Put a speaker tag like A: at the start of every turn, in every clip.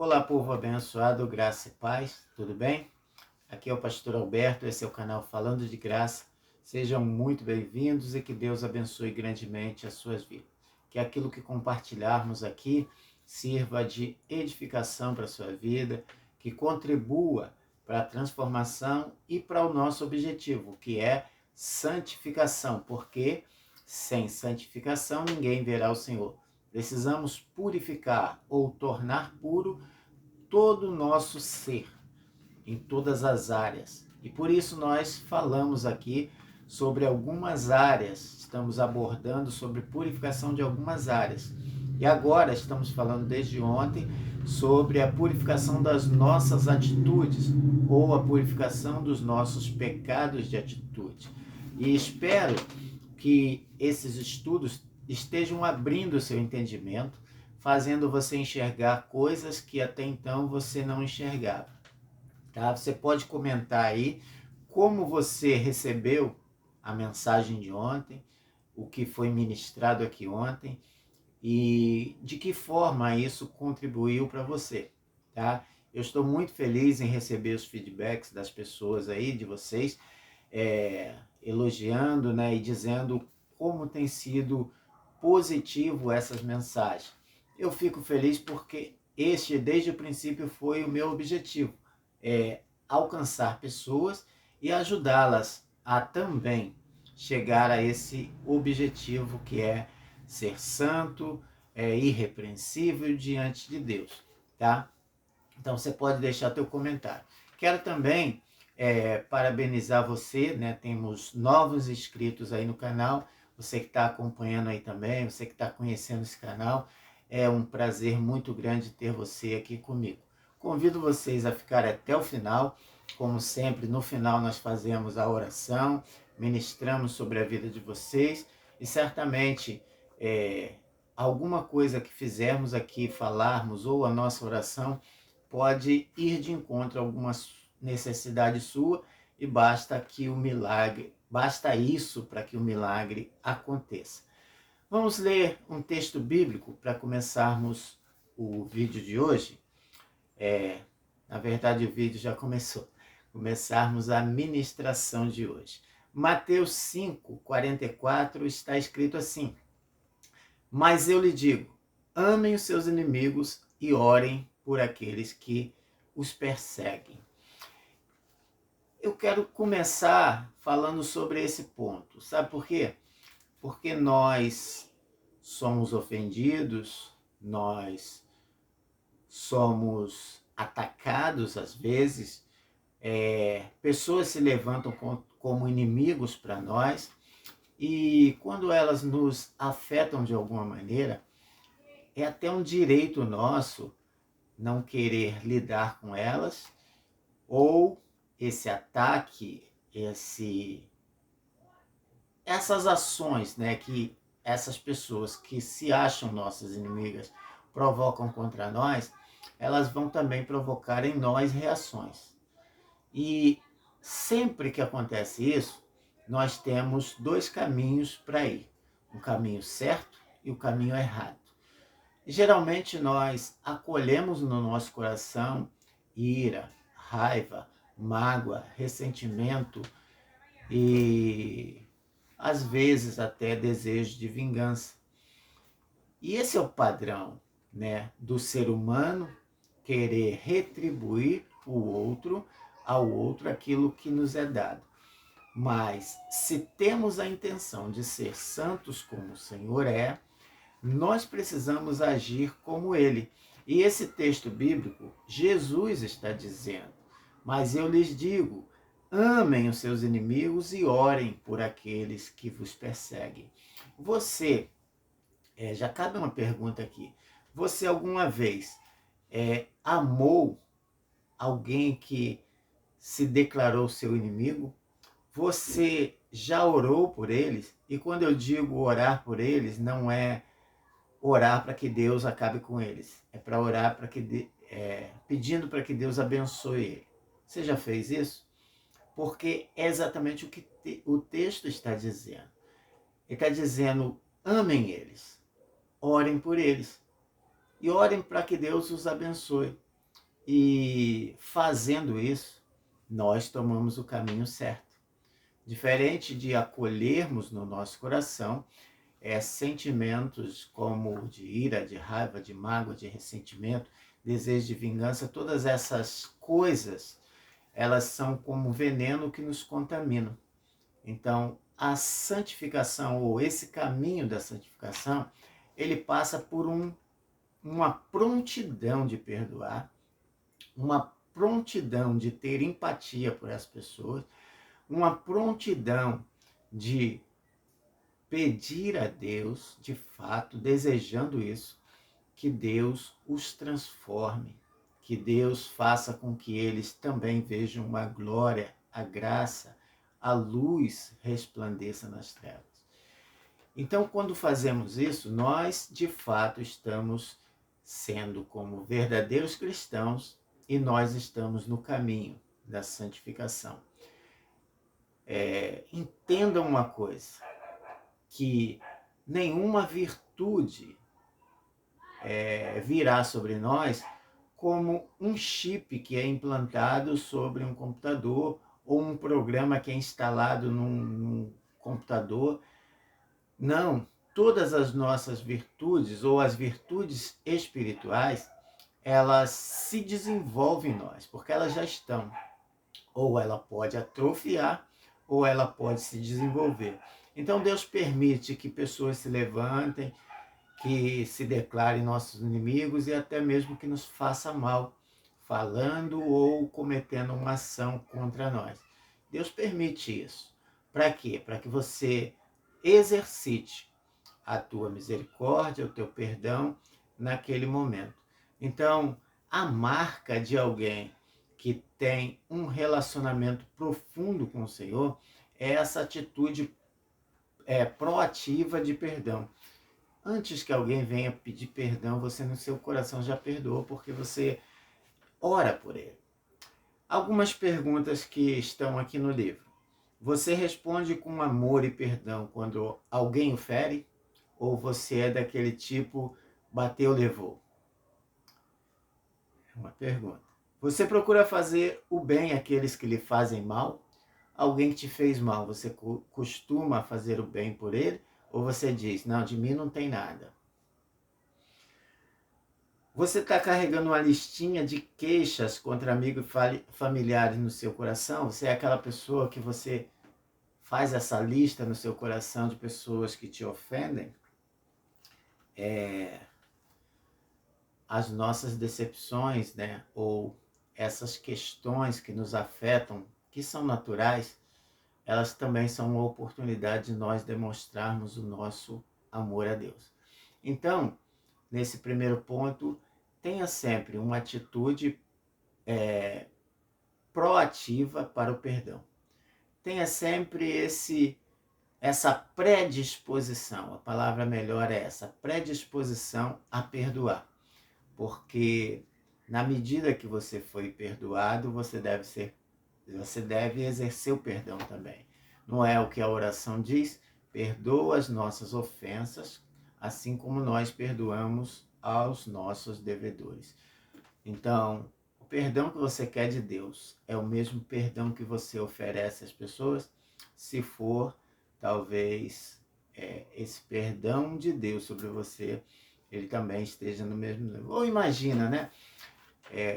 A: Olá, povo abençoado, graça e paz, tudo bem? Aqui é o pastor Alberto, esse é o canal Falando de Graça. Sejam muito bem-vindos e que Deus abençoe grandemente as suas vidas. Que aquilo que compartilharmos aqui sirva de edificação para a sua vida, que contribua para a transformação e para o nosso objetivo, que é santificação, porque sem santificação ninguém verá o Senhor. Precisamos purificar ou tornar puro todo o nosso ser, em todas as áreas. E por isso nós falamos aqui sobre algumas áreas, estamos abordando sobre purificação de algumas áreas. E agora estamos falando desde ontem sobre a purificação das nossas atitudes ou a purificação dos nossos pecados de atitude. E espero que esses estudos estejam abrindo o seu entendimento, fazendo você enxergar coisas que até então você não enxergava. Tá? Você pode comentar aí como você recebeu a mensagem de ontem, o que foi ministrado aqui ontem e de que forma isso contribuiu para você. Tá? Eu estou muito feliz em receber os feedbacks das pessoas aí, de vocês, elogiando, né, e dizendo como tem sido positivo essas mensagens. Eu fico feliz porque este, desde o princípio, foi o meu objetivo, alcançar pessoas e ajudá-las a também chegar a esse objetivo que é ser santo, irrepreensível diante de Deus, tá? Então você pode deixar teu comentário. Quero também parabenizar você, né? Temos novos inscritos aí no canal. Você que está acompanhando aí também, você que está conhecendo esse canal, é um prazer muito grande ter você aqui comigo. Convido vocês a ficar até o final. Como sempre, no final nós fazemos a oração, ministramos sobre a vida de vocês e certamente alguma coisa que fizermos aqui, falarmos ou a nossa oração pode ir de encontro a alguma necessidade sua e basta isso para que o milagre aconteça. Vamos ler um texto bíblico para começarmos o vídeo de hoje. Na verdade, o vídeo já começou. Começarmos a ministração de hoje. Mateus 5:44 está escrito assim: Mas eu lhe digo, amem os seus inimigos e orem por aqueles que os perseguem. Eu quero começar falando sobre esse ponto. Sabe por quê? Porque nós somos ofendidos, nós somos atacados às vezes, pessoas se levantam como inimigos para nós e quando elas nos afetam de alguma maneira, é até um direito nosso não querer lidar com elas, ou esse ataque, essas ações, né, que essas pessoas que se acham nossas inimigas provocam contra nós, elas vão também provocar em nós reações. E sempre que acontece isso, nós temos dois caminhos para ir, o caminho certo e o caminho errado. Geralmente nós acolhemos no nosso coração ira, raiva, mágoa, ressentimento e às vezes até desejo de vingança. E esse é o padrão, né, do ser humano querer retribuir ao outro aquilo que nos é dado. Mas se temos a intenção de ser santos como o Senhor nós precisamos agir como ele. E esse texto bíblico, Jesus está dizendo: mas eu lhes digo, amem os seus inimigos e orem por aqueles que vos perseguem. Você, já cabe uma pergunta aqui, você alguma vez amou alguém que se declarou seu inimigo? Você já orou por eles? E quando eu digo orar por eles, não é orar para que Deus acabe com eles. É para orar pedindo para que Deus abençoe ele. Você já fez isso? Porque é exatamente o que o texto está dizendo. Ele está dizendo, amem eles, orem por eles. E orem para que Deus os abençoe. E fazendo isso, nós tomamos o caminho certo. Diferente de acolhermos no nosso coração sentimentos como de ira, de raiva, de mágoa, de ressentimento, desejo de vingança, todas essas coisas, elas são como veneno que nos contaminam. Então, a santificação, ou esse caminho da santificação, ele passa por uma prontidão de perdoar, uma prontidão de ter empatia por as pessoas, uma prontidão de pedir a Deus, de fato, desejando isso, que Deus os transforme, que Deus faça com que eles também vejam a glória, a graça, a luz resplandeça nas trevas. Então, quando fazemos isso, nós de fato estamos sendo como verdadeiros cristãos e nós estamos no caminho da santificação. Entendam uma coisa, que nenhuma virtude virá sobre nós como um chip que é implantado sobre um computador ou um programa que é instalado num computador. Não, todas as nossas virtudes ou as virtudes espirituais, elas se desenvolvem em nós, porque elas já estão. Ou ela pode atrofiar, ou ela pode se desenvolver. Então Deus permite que pessoas se levantem, que se declarem nossos inimigos e até mesmo que nos faça mal, falando ou cometendo uma ação contra nós. Deus permite isso. Para quê? Para que você exercite a tua misericórdia, o teu perdão naquele momento. Então, a marca de alguém que tem um relacionamento profundo com o Senhor é essa atitude proativa de perdão. Antes que alguém venha pedir perdão, você no seu coração já perdoou, porque você ora por ele. Algumas perguntas que estão aqui no livro. Você responde com amor e perdão quando alguém o fere? Ou você é daquele tipo, bateu, levou? É uma pergunta. Você procura fazer o bem àqueles que lhe fazem mal? Alguém que te fez mal, você costuma fazer o bem por ele? Ou você diz, não, de mim não tem nada? Você está carregando uma listinha de queixas contra amigos e familiares no seu coração? Você é aquela pessoa que você faz essa lista no seu coração de pessoas que te ofendem? As nossas decepções, né? Ou essas questões que nos afetam, que são naturais, elas também são uma oportunidade de nós demonstrarmos o nosso amor a Deus. Então, nesse primeiro ponto, tenha sempre uma atitude proativa para o perdão. Tenha sempre essa predisposição, a palavra melhor é essa, predisposição a perdoar. Porque na medida que você foi perdoado, você deve exercer o perdão também. Não é o que a oração diz? Perdoa as nossas ofensas, assim como nós perdoamos aos nossos devedores. Então, o perdão que você quer de Deus é o mesmo perdão que você oferece às pessoas? Se for, talvez esse perdão de Deus sobre você, ele também esteja no mesmo nível. Ou imagina, né?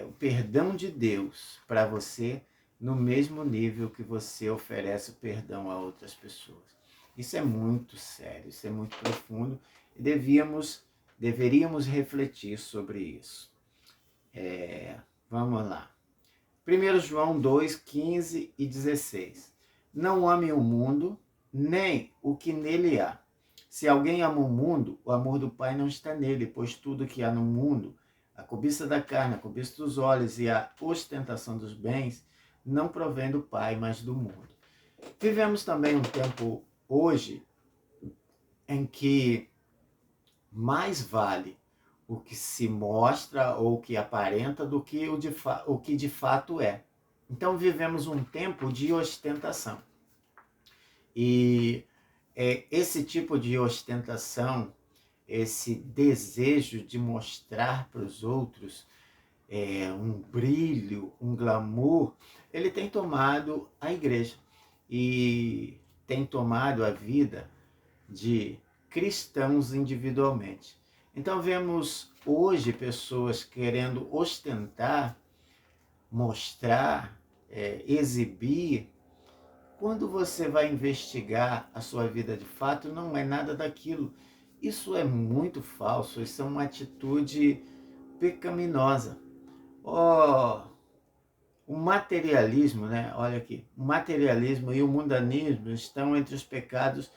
A: O perdão de Deus para você no mesmo nível que você oferece o perdão a outras pessoas. Isso é muito sério, isso é muito profundo e deveríamos refletir sobre isso. Vamos lá. 1 João 2, 15 e 16. Não ame o mundo, nem o que nele há. Se alguém ama o mundo, o amor do Pai não está nele, pois tudo que há no mundo, a cobiça da carne, a cobiça dos olhos e a ostentação dos bens, não provém do Pai, mas do mundo. Vivemos também um tempo hoje em que mais vale o que se mostra ou o que aparenta do que o que de fato é. Então vivemos um tempo de ostentação. E esse tipo de ostentação, esse desejo de mostrar para os outros, um brilho, um glamour, ele tem tomado a igreja e tem tomado a vida de cristãos individualmente. Então vemos hoje pessoas querendo ostentar, mostrar, exibir. Quando você vai investigar a sua vida de fato, não é nada daquilo. Isso é muito falso, isso é uma atitude pecaminosa. Oh, o materialismo, né? Olha aqui, o materialismo e o mundanismo estão entre os pecados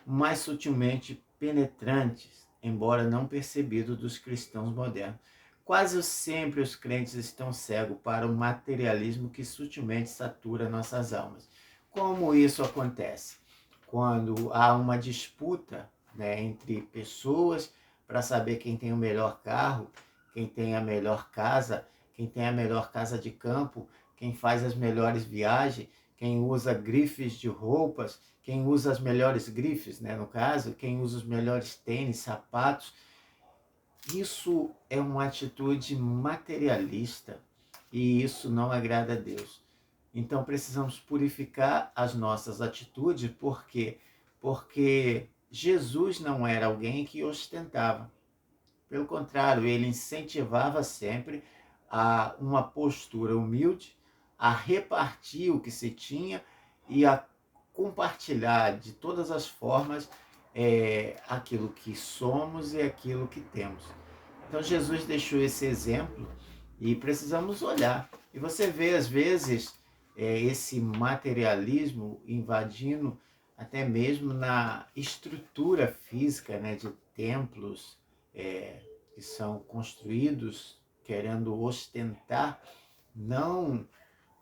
A: mais sutilmente penetrantes, embora não percebidos, dos cristãos modernos. Quase sempre os crentes estão cegos para o materialismo que sutilmente satura nossas almas. Como isso acontece? Quando há uma disputa, né, entre pessoas para saber quem tem o melhor carro, quem tem a melhor casa, quem tem a melhor casa de campo, quem faz as melhores viagens, quem usa grifes de roupas, quem usa as melhores grifes, né, no caso, quem usa os melhores tênis, sapatos. Isso é uma atitude materialista e isso não agrada a Deus. Então precisamos purificar as nossas atitudes, por quê? Porque Jesus não era alguém que ostentava. Pelo contrário, ele incentivava sempre a uma postura humilde, a repartir o que se tinha e a compartilhar de todas as formas aquilo que somos e aquilo que temos. Então Jesus deixou esse exemplo e precisamos olhar. E você vê, às vezes, esse materialismo invadindo até mesmo na estrutura física, né, de templos que são construídos querendo ostentar, não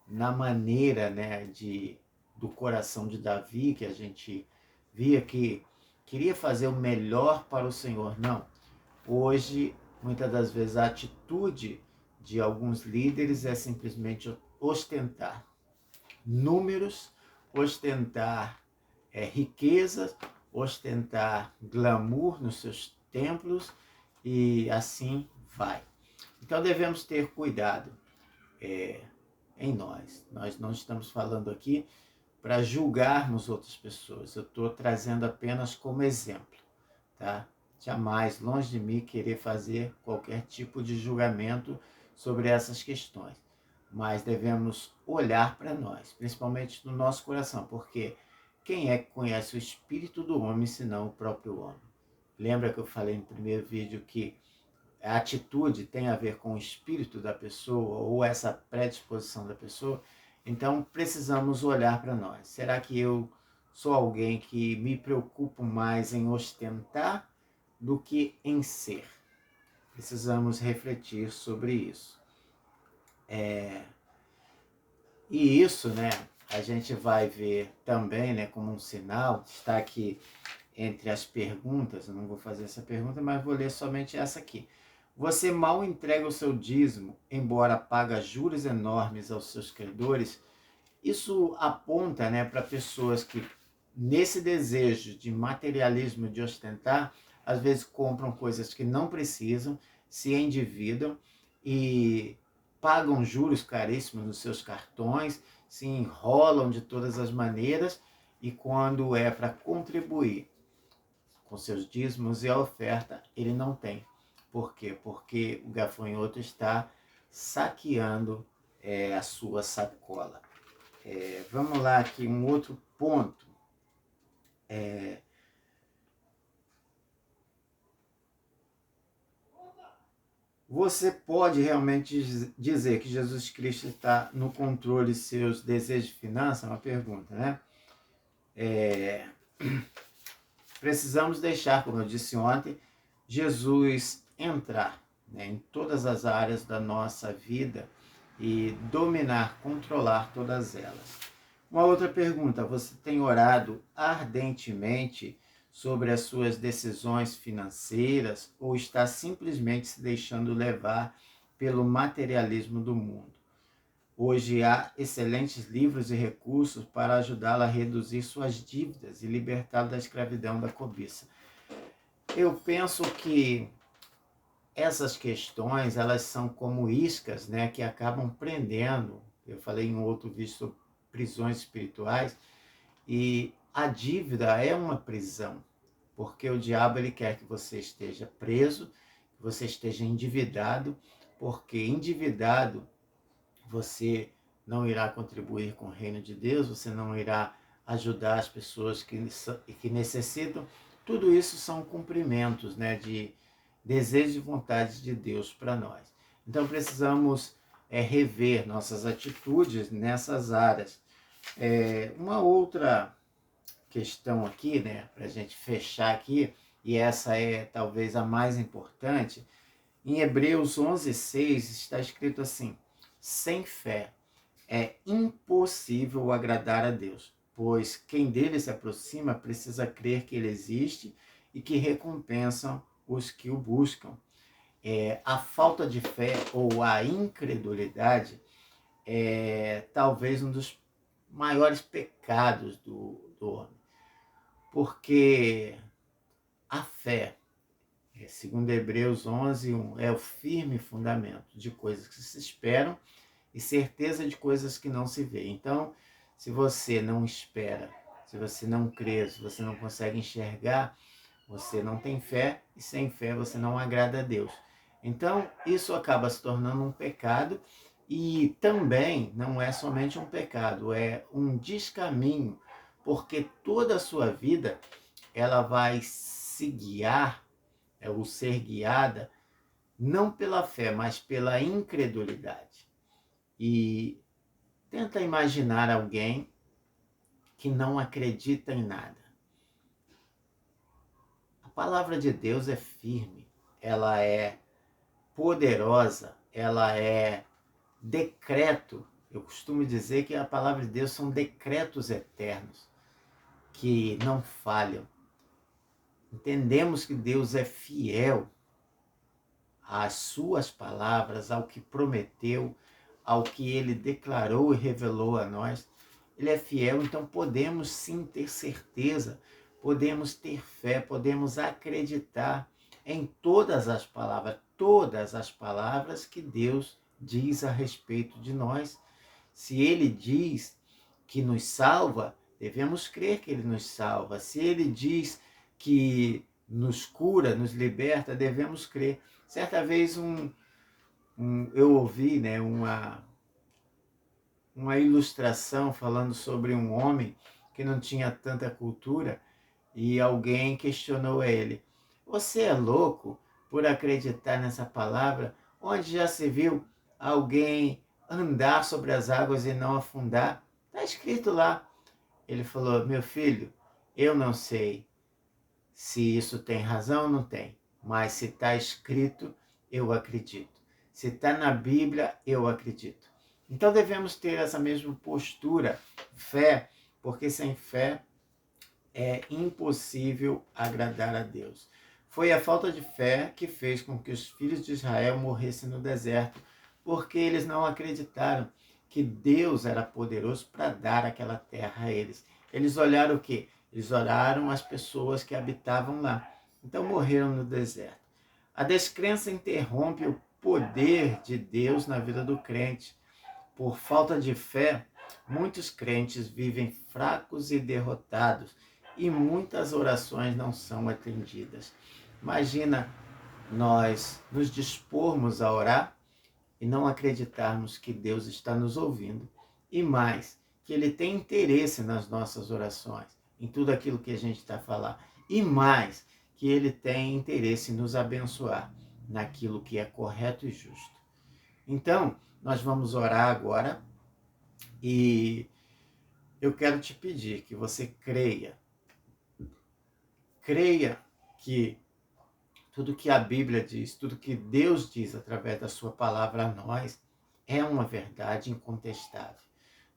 A: na maneira, né, do coração de Davi, que a gente via que queria fazer o melhor para o Senhor. Não. Hoje, muitas das vezes, a atitude de alguns líderes é simplesmente ostentar números, ostentar riquezas, ostentar glamour nos seus templos e assim vai. Então devemos ter cuidado em nós. Nós não estamos falando aqui para julgarmos outras pessoas. Eu estou trazendo apenas como exemplo, tá? Jamais, longe de mim, querer fazer qualquer tipo de julgamento sobre essas questões. Mas devemos olhar para nós, principalmente no nosso coração, porque quem é que conhece o espírito do homem, senão o próprio homem? Lembra que eu falei no primeiro vídeo que a atitude tem a ver com o espírito da pessoa ou essa predisposição da pessoa? Então precisamos olhar para nós. Será que eu sou alguém que me preocupo mais em ostentar do que em ser? Precisamos refletir sobre isso. E isso, né, a gente vai ver também, né, como um sinal, está aqui entre as perguntas, eu não vou fazer essa pergunta, mas vou ler somente essa aqui. Você mal entrega o seu dízimo, embora paga juros enormes aos seus credores? Isso aponta, né, para pessoas que, nesse desejo de materialismo, de ostentar, às vezes compram coisas que não precisam, se endividam e pagam juros caríssimos nos seus cartões, se enrolam de todas as maneiras e quando é para contribuir com seus dízimos e a oferta, ele não tem. Por quê? Porque o gafanhoto está saqueando a sua sacola. Vamos lá aqui, um outro ponto. Você pode realmente dizer que Jesus Cristo está no controle de seus desejos de finanças? É uma pergunta, né? Precisamos deixar, como eu disse ontem, Jesus entrar, né, em todas as áreas da nossa vida e dominar, controlar todas elas. Uma outra pergunta: você tem orado ardentemente sobre as suas decisões financeiras ou está simplesmente se deixando levar pelo materialismo do mundo? Hoje há excelentes livros e recursos para ajudá-la a reduzir suas dívidas e libertá-la da escravidão da cobiça. Eu penso que essas questões, elas são como iscas, né, que acabam prendendo. Eu falei em outro vídeo sobre prisões espirituais, e a dívida é uma prisão, porque o diabo ele quer que você esteja preso, que você esteja endividado, porque endividado você não irá contribuir com o reino de Deus, você não irá ajudar as pessoas que necessitam. Tudo isso são cumprimentos, né, de desejos e vontades de Deus para nós. Então precisamos rever nossas atitudes nessas áreas. Uma outra questão aqui, né, para a gente fechar aqui, e essa é talvez a mais importante, em Hebreus 11:6 está escrito assim: sem fé é impossível agradar a Deus, pois quem dele se aproxima precisa crer que ele existe e que recompensam os que o buscam. A falta de fé ou a incredulidade é talvez um dos maiores pecados do homem, porque a fé, segundo Hebreus 11:1, é o firme fundamento de coisas que se esperam e certeza de coisas que não se vê. Então, se você não espera, se você não crê, se você não consegue enxergar, você não tem fé, e sem fé você não agrada a Deus. Então, isso acaba se tornando um pecado, e também não é somente um pecado, é um descaminho, porque toda a sua vida ela vai se guiar, ou ser guiada, não pela fé, mas pela incredulidade. E tenta imaginar alguém que não acredita em nada. A palavra de Deus é firme, ela é poderosa, ela é decreto. Eu costumo dizer que a palavra de Deus são decretos eternos, que não falham. Entendemos que Deus é fiel às suas palavras, ao que prometeu, ao que ele declarou e revelou a nós. Ele é fiel, então podemos sim ter certeza, podemos ter fé, podemos acreditar em todas as palavras que Deus diz a respeito de nós. Se ele diz que nos salva, devemos crer que ele nos salva. Se ele diz que nos cura, nos liberta, devemos crer. Certa vez eu ouvi, né, uma ilustração falando sobre um homem que não tinha tanta cultura, e alguém questionou ele: você é louco por acreditar nessa palavra? Onde já se viu alguém andar sobre as águas e não afundar? Está escrito lá. Ele falou: meu filho, eu não sei se isso tem razão ou não tem, mas se está escrito, eu acredito. Se está na Bíblia, eu acredito. Então devemos ter essa mesma postura, fé, porque sem fé é impossível agradar a Deus. Foi a falta de fé que fez com que os filhos de Israel morressem no deserto, porque eles não acreditaram que Deus era poderoso para dar aquela terra a eles. Eles olharam o quê? Eles olharam as pessoas que habitavam lá. Então morreram no deserto. A descrença interrompe o poder de Deus na vida do crente. Por falta de fé, muitos crentes vivem fracos e derrotados, e muitas orações não são atendidas. Imagina nós nos dispormos a orar e não acreditarmos que Deus está nos ouvindo, e mais, que Ele tem interesse nas nossas orações, em tudo aquilo que a gente está falando, e mais, que Ele tem interesse em nos abençoar naquilo que é correto e justo. Então, nós vamos orar agora, e eu quero te pedir que você creia que tudo que a Bíblia diz, tudo que Deus diz através da sua palavra a nós, é uma verdade incontestável.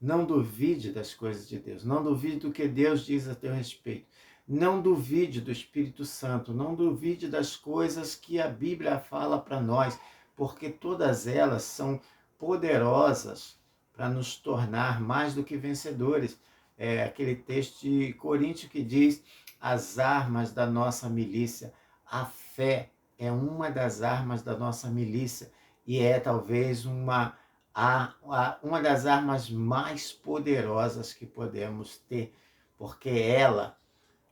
A: Não duvide das coisas de Deus, não duvide do que Deus diz a teu respeito, não duvide do Espírito Santo, não duvide das coisas que a Bíblia fala para nós, porque todas elas são poderosas para nos tornar mais do que vencedores. É aquele texto de Coríntios que diz: as armas da nossa milícia, a fé, é uma das armas da nossa milícia e é talvez uma das armas mais poderosas que podemos ter, porque ela,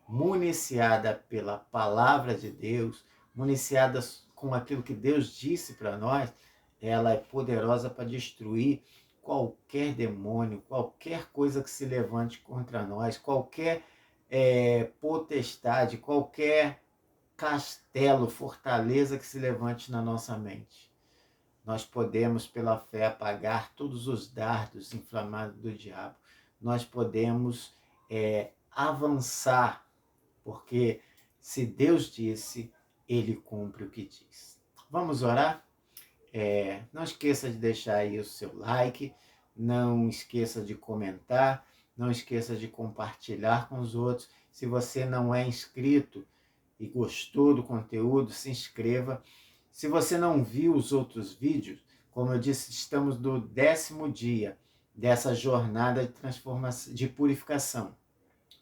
A: municiada pela palavra de Deus, municiada com aquilo que Deus disse para nós, ela é poderosa para destruir qualquer demônio, qualquer coisa que se levante contra nós, qualquer potestade, qualquer castelo, fortaleza que se levante na nossa mente. Nós podemos, pela fé, apagar todos os dardos inflamados do diabo. Nós podemos avançar, porque se Deus disse, Ele cumpre o que diz. Vamos orar? Não esqueça de deixar aí o seu like, não esqueça de comentar, não esqueça de compartilhar com os outros. Se você não é inscrito e gostou do conteúdo, se inscreva. Se você não viu os outros vídeos, como eu disse, estamos no 10º dia dessa jornada de transformação, de purificação.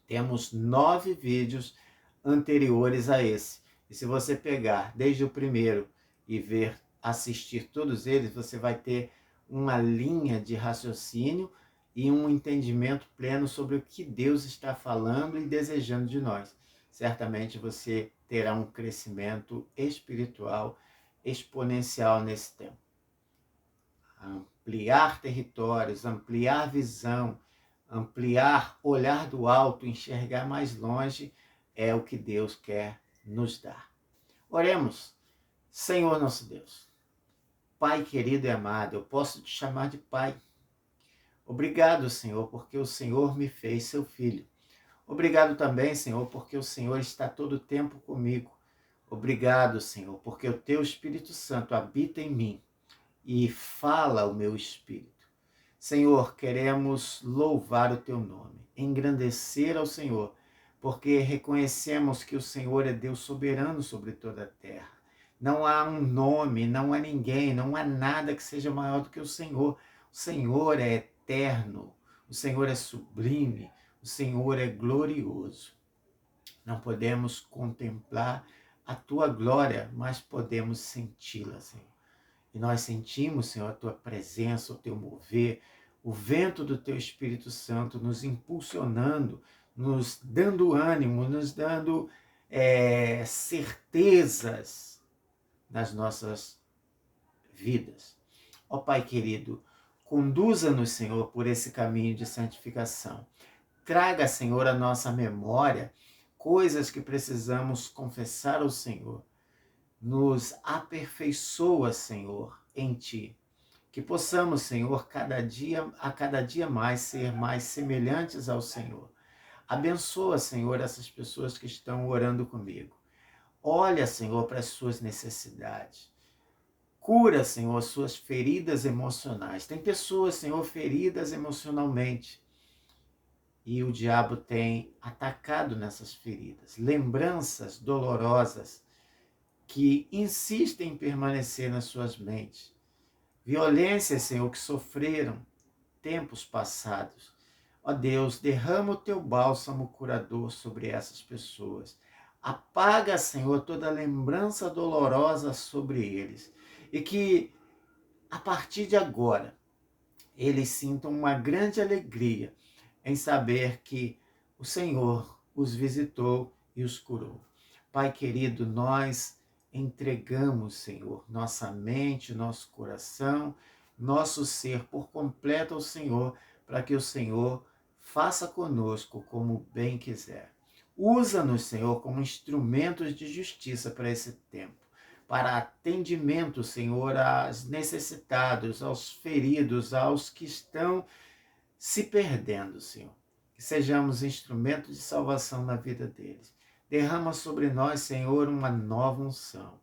A: Temos 9 vídeos anteriores a esse. E se você pegar desde o primeiro e assistir todos eles, você vai ter uma linha de raciocínio e um entendimento pleno sobre o que Deus está falando e desejando de nós. Certamente você terá um crescimento espiritual exponencial nesse tempo. Ampliar territórios, ampliar visão, ampliar, olhar do alto, enxergar mais longe, é o que Deus quer nos dar. Oremos. Senhor nosso Deus, Pai querido e amado, eu posso te chamar de Pai. Obrigado, Senhor, porque o Senhor me fez seu filho. Obrigado também, Senhor, porque o Senhor está todo o tempo comigo. Obrigado, Senhor, porque o teu Espírito Santo habita em mim e fala o meu espírito. Senhor, queremos louvar o teu nome, engrandecer ao Senhor, porque reconhecemos que o Senhor é Deus soberano sobre toda a terra. Não há um nome, não há ninguém, não há nada que seja maior do que o Senhor. O Senhor é eterno, o Senhor é sublime, o Senhor é glorioso. Não podemos contemplar a tua glória, mas podemos senti-la, Senhor. E nós sentimos, Senhor, a tua presença, o teu mover, o vento do teu Espírito Santo nos impulsionando, nos dando ânimo, nos dando certezas nas nossas vidas. Ó Pai querido, conduza-nos, Senhor, por esse caminho de santificação. Traga, Senhor, à nossa memória coisas que precisamos confessar ao Senhor. Nos aperfeiçoa, Senhor, em Ti. Que possamos, Senhor, a cada dia mais ser mais semelhantes ao Senhor. Abençoa, Senhor, essas pessoas que estão orando comigo. Olha, Senhor, para as suas necessidades. Cura, Senhor, as suas feridas emocionais. Tem pessoas, Senhor, feridas emocionalmente. E o diabo tem atacado nessas feridas. Lembranças dolorosas que insistem em permanecer nas suas mentes. Violências, Senhor, que sofreram tempos passados. Ó Deus, derrama o teu bálsamo curador sobre essas pessoas. Apaga, Senhor, toda lembrança dolorosa sobre eles. E que, a partir de agora, eles sintam uma grande alegria em saber que o Senhor os visitou e os curou. Pai querido, nós entregamos, Senhor, nossa mente, nosso coração, nosso ser por completo ao Senhor, para que o Senhor faça conosco como bem quiser. Usa-nos, Senhor, como instrumentos de justiça para esse tempo, para atendimento, Senhor, aos necessitados, aos feridos, aos que estão se perdendo, Senhor. Que sejamos instrumentos de salvação na vida deles. Derrama sobre nós, Senhor, uma nova unção,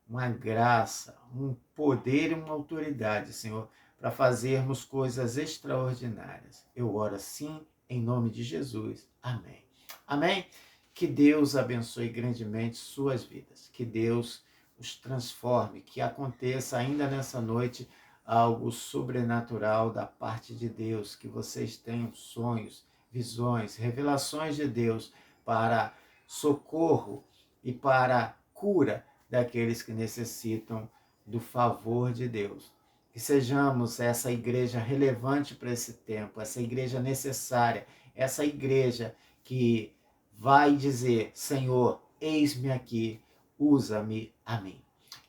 A: uma graça, um poder e uma autoridade, Senhor, para fazermos coisas extraordinárias. Eu oro assim, em nome de Jesus. Amém. Amém? Que Deus abençoe grandemente suas vidas. Que Deus os transforme. Que aconteça ainda nessa noite algo sobrenatural da parte de Deus. Que vocês tenham sonhos, visões, revelações de Deus para socorro e para cura daqueles que necessitam do favor de Deus. Que sejamos essa igreja relevante para esse tempo, essa igreja necessária, essa igreja que vai dizer: Senhor, eis-me aqui, usa-me a mim.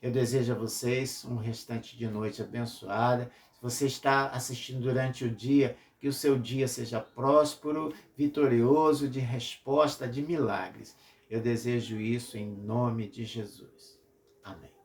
A: Eu desejo a vocês um restante de noite abençoada. Se você está assistindo durante o dia, que o seu dia seja próspero, vitorioso, de resposta, de milagres. Eu desejo isso em nome de Jesus. Amém.